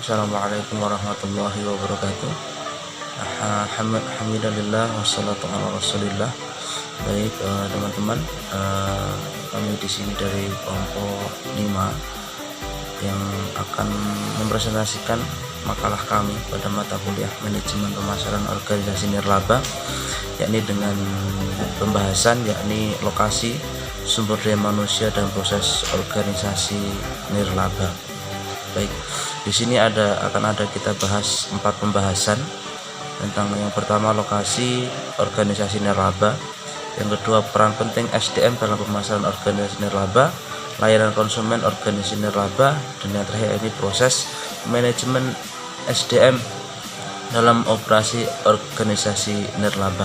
Assalamualaikum warahmatullahi wabarakatuh. Alhamdulillah wassalatu ala rasulillah. Baik teman-teman, kami di sini dari kelompok 5 yang akan mempresentasikan makalah kami pada mata kuliah manajemen pemasaran organisasi nirlaba, yakni dengan pembahasan yakni lokasi, sumber daya manusia dan proses organisasi nirlaba. Baik, di sini akan ada kita bahas 4 pembahasan tentang yang pertama lokasi organisasi nirlaba, yang kedua peran penting SDM dalam pemasaran organisasi nirlaba, layanan konsumen organisasi nirlaba, dan yang terakhir ini proses manajemen SDM dalam operasi organisasi nirlaba.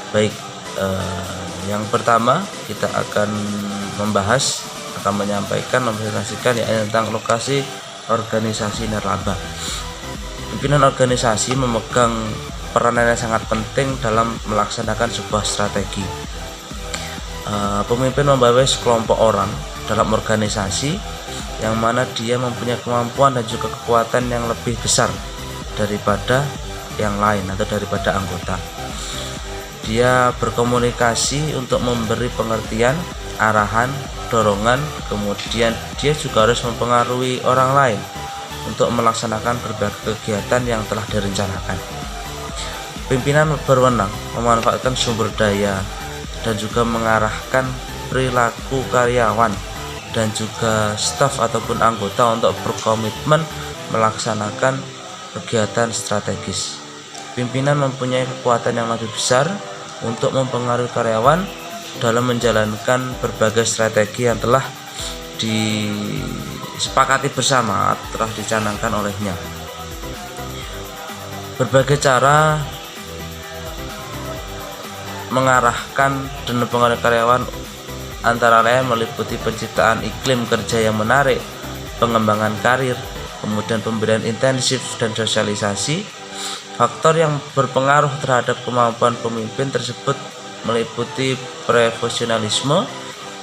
Baik, yang pertama kita akan menyampaikan mempresentasikan yakni tentang lokasi organisasi nirlaba. Pimpinan organisasi memegang peranan yang sangat penting dalam melaksanakan sebuah strategi. Pemimpin membawa sekelompok orang dalam organisasi yang mana dia mempunyai kemampuan dan juga kekuatan yang lebih besar daripada yang lain atau daripada anggota. Dia berkomunikasi untuk memberi pengertian, arahan, dorongan, kemudian dia juga harus mempengaruhi orang lain untuk melaksanakan berbagai kegiatan yang telah direncanakan. Pimpinan berwenang memanfaatkan sumber daya dan juga mengarahkan perilaku karyawan dan juga staf ataupun anggota untuk berkomitmen melaksanakan kegiatan strategis. Pimpinan mempunyai kekuatan yang lebih besar untuk mempengaruhi karyawan dalam menjalankan berbagai strategi yang telah disepakati bersama, telah dicanangkan olehnya. Berbagai cara mengarahkan dan mempengaruhi karyawan antara lain meliputi penciptaan iklim kerja yang menarik, pengembangan karir, kemudian pemberian intensif dan sosialisasi. Faktor yang berpengaruh terhadap kemampuan pemimpin tersebut meliputi profesionalisme,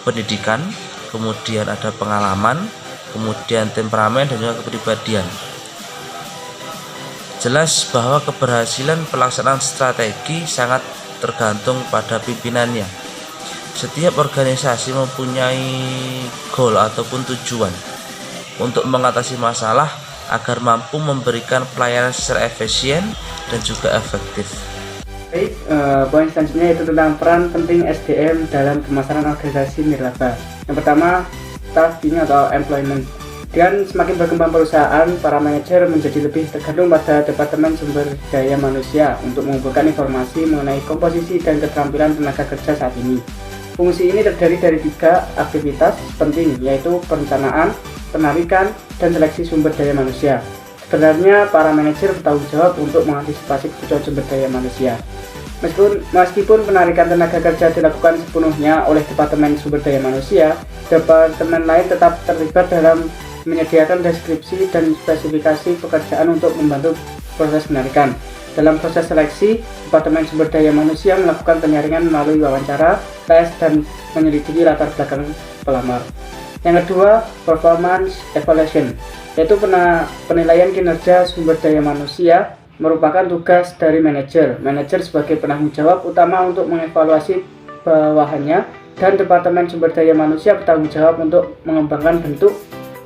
pendidikan, kemudian ada pengalaman, kemudian temperamen dan juga kepribadian. Jelas bahwa keberhasilan pelaksanaan strategi sangat tergantung pada pimpinannya. Setiap organisasi mempunyai goal ataupun tujuan untuk mengatasi masalah agar mampu memberikan pelayanan secara efisien dan juga efektif. Baik, poin selanjutnya yaitu tentang peran penting SDM dalam pemasaran organisasi nirlaba. Yang pertama, staffing atau employment. Dengan semakin berkembang perusahaan, para manajer menjadi lebih tergantung pada departemen sumber daya manusia untuk mengumpulkan informasi mengenai komposisi dan keterampilan tenaga kerja saat ini. Fungsi ini terdiri dari 3 aktivitas penting, yaitu perencanaan, penarikan, dan seleksi sumber daya manusia. Sebenarnya para manajer bertanggung jawab untuk mengantisipasi kebutuhan sumber daya manusia. Meskipun penarikan tenaga kerja dilakukan sepenuhnya oleh Departemen Sumber Daya Manusia, departemen lain tetap terlibat dalam menyediakan deskripsi dan spesifikasi pekerjaan untuk membantu proses penarikan. Dalam proses seleksi, Departemen Sumber Daya Manusia melakukan penyaringan melalui wawancara, tes, dan menyelidiki latar belakang pelamar. Yang kedua, performance evaluation, yaitu penilaian kinerja sumber daya manusia merupakan tugas dari manajer. Manajer sebagai penanggung jawab utama untuk mengevaluasi bawahannya, dan Departemen Sumber Daya Manusia bertanggung jawab untuk mengembangkan bentuk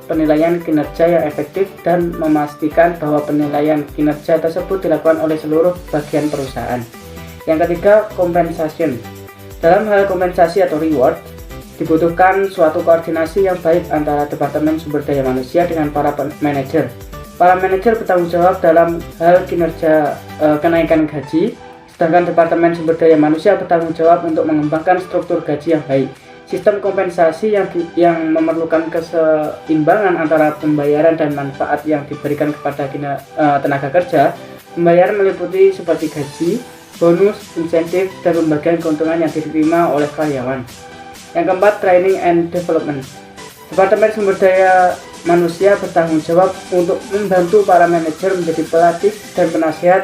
penilaian kinerja yang efektif dan memastikan bahwa penilaian kinerja tersebut dilakukan oleh seluruh bagian perusahaan. Yang ketiga, compensation. Dalam hal kompensasi atau reward, dibutuhkan suatu koordinasi yang baik antara Departemen Sumber Daya Manusia dengan para manajer. Para manajer bertanggung jawab dalam hal kinerja kenaikan gaji, sedangkan Departemen Sumber Daya Manusia bertanggung jawab untuk mengembangkan struktur gaji yang baik. Sistem kompensasi yang memerlukan keseimbangan antara pembayaran dan manfaat yang diberikan kepada tenaga kerja. Pembayaran meliputi seperti gaji, bonus, insentif, dan pembagian keuntungan yang diterima oleh karyawan. Yang keempat, training and development. Departemen Sumber Daya Manusia bertanggung jawab untuk membantu para manajer menjadi pelatih dan penasihat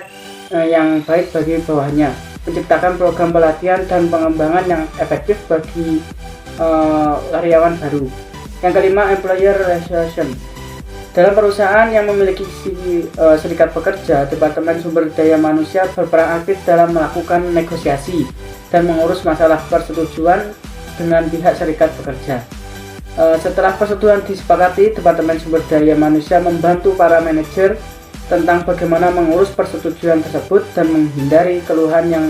yang baik bagi bawahannya, menciptakan program pelatihan dan pengembangan yang efektif bagi karyawan baru. Yang kelima, employer relation. Dalam perusahaan yang memiliki serikat pekerja, Departemen Sumber Daya Manusia berperan aktif dalam melakukan negosiasi dan mengurus masalah persetujuan dengan pihak serikat pekerja. Setelah persetujuan disepakati, Departemen Sumber Daya Manusia membantu para manajer tentang bagaimana mengurus persetujuan tersebut dan menghindari keluhan yang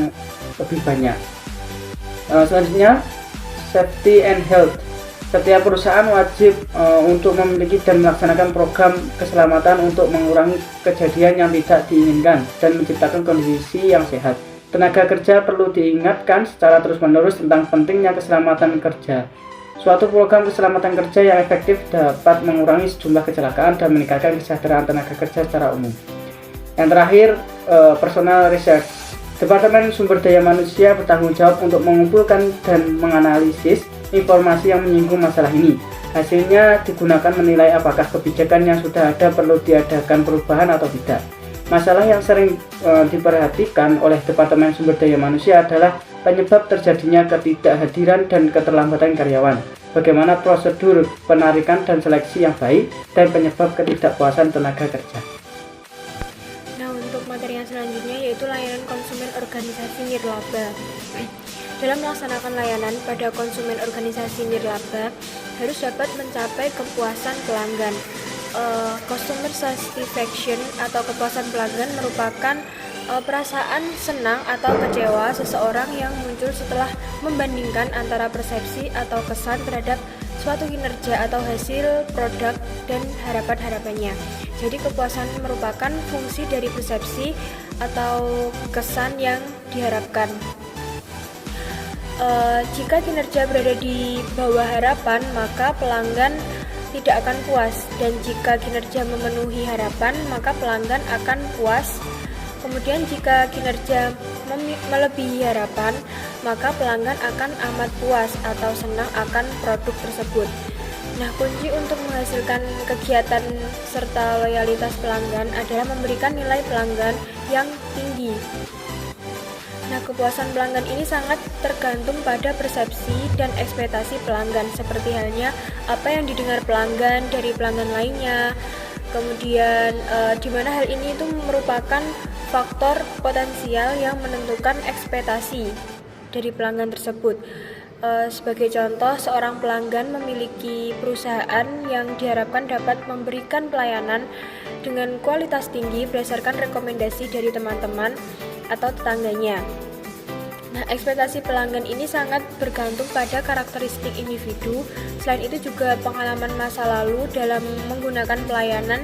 lebih banyak. Selanjutnya, safety and health. Setiap perusahaan wajib untuk memiliki dan melaksanakan program keselamatan untuk mengurangi kejadian yang tidak diinginkan dan menciptakan kondisi yang sehat. Tenaga kerja perlu diingatkan secara terus-menerus tentang pentingnya keselamatan kerja. Suatu program keselamatan kerja yang efektif dapat mengurangi sejumlah kecelakaan dan meningkatkan kesejahteraan tenaga kerja secara umum. Yang terakhir, personal research. Departemen Sumber Daya Manusia bertanggung jawab untuk mengumpulkan dan menganalisis informasi yang menyinggung masalah ini. Hasilnya digunakan menilai apakah kebijakan yang sudah ada perlu diadakan perubahan atau tidak. Masalah yang sering diperhatikan oleh Departemen Sumber Daya Manusia adalah penyebab terjadinya ketidakhadiran dan keterlambatan karyawan, bagaimana prosedur penarikan dan seleksi yang baik, dan penyebab ketidakpuasan tenaga kerja. Nah, untuk materi yang selanjutnya yaitu layanan konsumen organisasi nirlaba. Dalam melaksanakan layanan pada konsumen organisasi nirlaba harus dapat mencapai kepuasan pelanggan. Customer satisfaction atau kepuasan pelanggan merupakan perasaan senang atau kecewa seseorang yang muncul setelah membandingkan antara persepsi atau kesan terhadap suatu kinerja atau hasil produk dan harapan-harapannya. Jadi kepuasan merupakan fungsi dari persepsi atau kesan yang diharapkan. Jika kinerja berada di bawah harapan, maka pelanggan tidak akan puas, dan jika kinerja memenuhi harapan, maka pelanggan akan puas. Kemudian jika kinerja melebihi harapan, maka pelanggan akan amat puas atau senang akan produk tersebut. Nah, kunci untuk menghasilkan kegiatan serta loyalitas pelanggan adalah memberikan nilai pelanggan yang tinggi. Nah, kepuasan pelanggan ini sangat tergantung pada persepsi dan ekspektasi pelanggan, seperti halnya apa yang didengar pelanggan dari pelanggan lainnya. Kemudian di mana hal ini itu merupakan faktor potensial yang menentukan ekspektasi dari pelanggan tersebut. Sebagai contoh, seorang pelanggan memiliki perusahaan yang diharapkan dapat memberikan pelayanan dengan kualitas tinggi berdasarkan rekomendasi dari teman-teman atau tetangganya. Nah, ekspektasi pelanggan ini sangat bergantung pada karakteristik individu. Selain itu juga pengalaman masa lalu dalam menggunakan pelayanan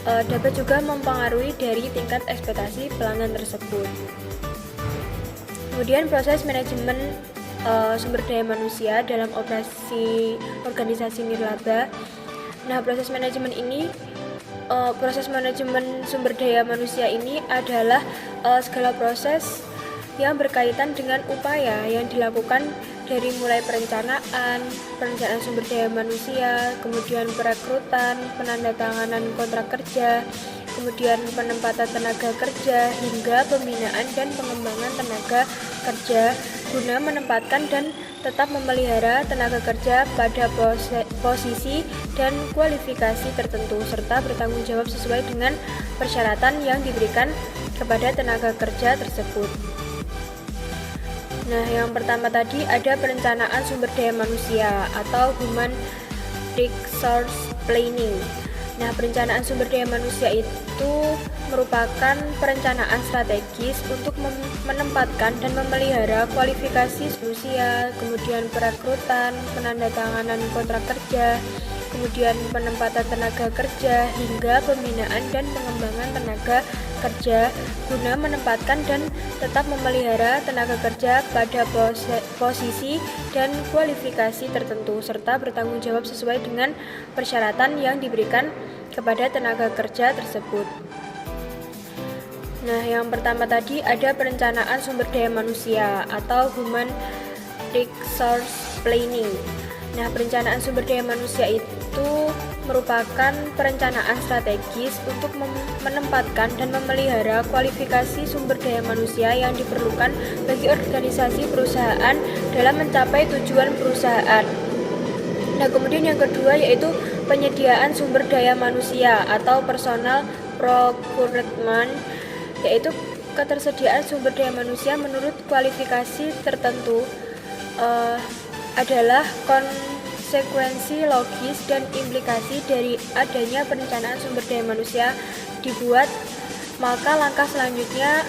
dapat juga mempengaruhi dari tingkat ekspektasi pelanggan tersebut. Kemudian proses manajemen sumber daya manusia dalam operasi organisasi nirlaba. Nah, proses manajemen sumber daya manusia ini adalah segala proses yang berkaitan dengan upaya yang dilakukan dari mulai perencanaan sumber daya manusia, kemudian perekrutan, penandatanganan kontrak kerja, kemudian penempatan tenaga kerja, hingga pembinaan dan pengembangan tenaga kerja guna menempatkan dan tetap memelihara tenaga kerja pada posisi dan kualifikasi tertentu, serta bertanggung jawab sesuai dengan persyaratan yang diberikan kepada tenaga kerja tersebut. Nah, yang pertama tadi ada perencanaan sumber daya manusia atau Human Resource Planning. Nah, perencanaan sumber daya manusia itu merupakan perencanaan strategis untuk menempatkan dan memelihara kualifikasi manusia, kemudian perekrutan, penandatanganan kontrak kerja, kemudian penempatan tenaga kerja, hingga pembinaan dan pengembangan tenaga kerja guna menempatkan dan tetap memelihara tenaga kerja pada posisi dan kualifikasi tertentu, serta bertanggung jawab sesuai dengan persyaratan yang diberikan kepada tenaga kerja tersebut. Nah, yang pertama tadi ada perencanaan sumber daya manusia atau Human Resource Planning. Nah, perencanaan sumber daya manusia itu merupakan perencanaan strategis untuk menempatkan dan memelihara kualifikasi sumber daya manusia yang diperlukan bagi organisasi perusahaan dalam mencapai tujuan perusahaan. Nah, kemudian yang kedua yaitu penyediaan sumber daya manusia atau personal procurement, yaitu ketersediaan sumber daya manusia menurut kualifikasi tertentu adalah konsekuensi logis dan implikasi dari adanya perencanaan sumber daya manusia dibuat. Maka langkah selanjutnya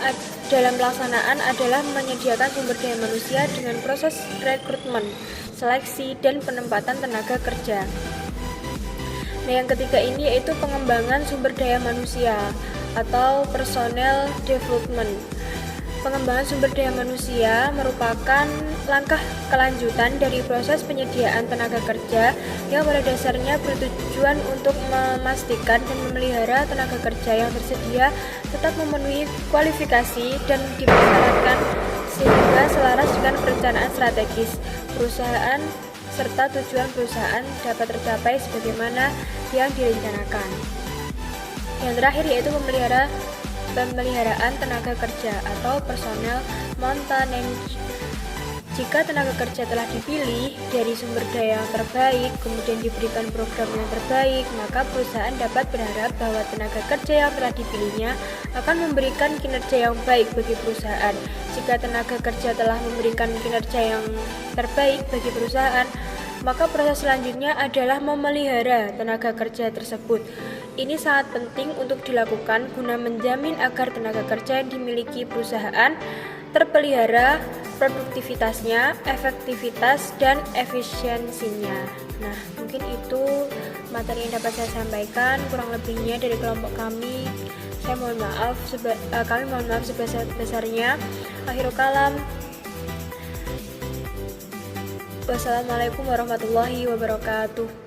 dalam pelaksanaan adalah menyediakan sumber daya manusia dengan proses rekrutmen, seleksi, dan penempatan tenaga kerja. Nah, yang ketiga ini yaitu pengembangan sumber daya manusia atau personnel development. Pengembangan sumber daya manusia merupakan langkah kelanjutan dari proses penyediaan tenaga kerja yang pada dasarnya bertujuan untuk memastikan dan memelihara tenaga kerja yang tersedia tetap memenuhi kualifikasi dan dipersyaratkan sehingga selaras dengan perencanaan strategis perusahaan serta tujuan perusahaan dapat tercapai sebagaimana yang direncanakan. Yang terakhir yaitu pemeliharaan tenaga kerja atau personel maintenance. Jika tenaga kerja telah dipilih dari sumber daya yang terbaik, kemudian diberikan program yang terbaik, maka perusahaan dapat berharap bahwa tenaga kerja yang telah dipilihnya akan memberikan kinerja yang baik bagi perusahaan. Jika tenaga kerja telah memberikan kinerja yang terbaik bagi perusahaan, maka proses selanjutnya adalah memelihara tenaga kerja tersebut. Ini sangat penting untuk dilakukan guna menjamin agar tenaga kerja yang dimiliki perusahaan terpelihara produktivitasnya, efektivitas, dan efisiensinya. Nah, mungkin itu materi yang dapat saya sampaikan. Kurang lebihnya dari kelompok kami, kami mohon maaf sebesar-besarnya. Akhirul kalam. Wassalamualaikum warahmatullahi wabarakatuh.